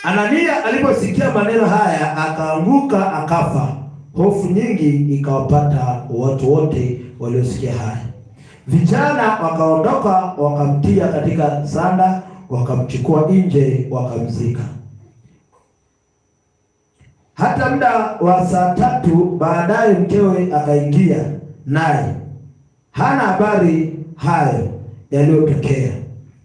Anania aliposikia maneno haya akaanguka akafa. Hofu nyingi ikawapata watu wote waliosikia haya. Vijana wakaondoka wakamtia katika sanda, wakamchukua nje wakamzika. Hata muda wa saa 3 baadaye mkewe akaingia, naye hana habari hayo yaliyotokea.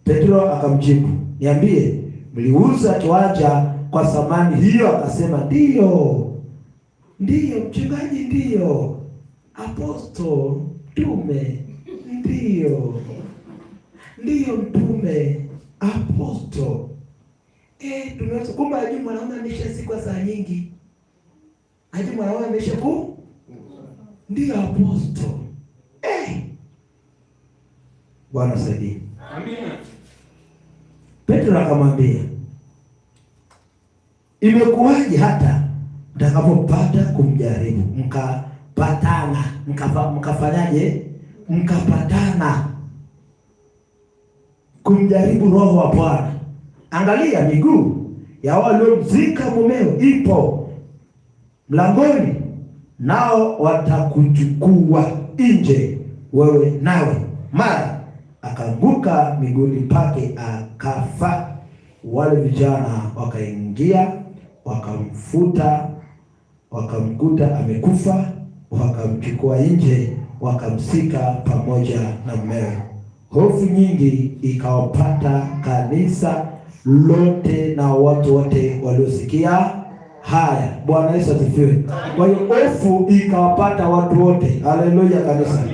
Petro akamjibu, niambie, mliuza kiwanja kwa thamani hiyo? Akasema, ndiyo mchungaji, ndiyo apostol, mtume, ndiyo mtume, apostol. Tunaweza kumbe ajui mwanaume ameshazikwa saa nyingi. Ajui mwanaume ameshaku? Ndiyo apostol. Bwana saidie. Amina. Petro akamwambia, imekuwaje hata mtakapopata kumjaribu mkapatana? Mkafanyaje? Mkapatana kumjaribu Roho wa Bwana. Angalia, miguu ya waliomzika mumeo ipo mlangoni, nao watakuchukua nje, wewe nawe. Mara akaanguka miguuni pake akafa. Wale vijana wakaingia, wakamkuta amekufa, wakamchukua nje, wakamsika pamoja na mumewe. Hofu nyingi ikawapata kanisa lote na watu wote waliosikia haya. Bwana Yesu asifiwe. Kwa hiyo hofu ikawapata watu wote. Haleluya kanisa.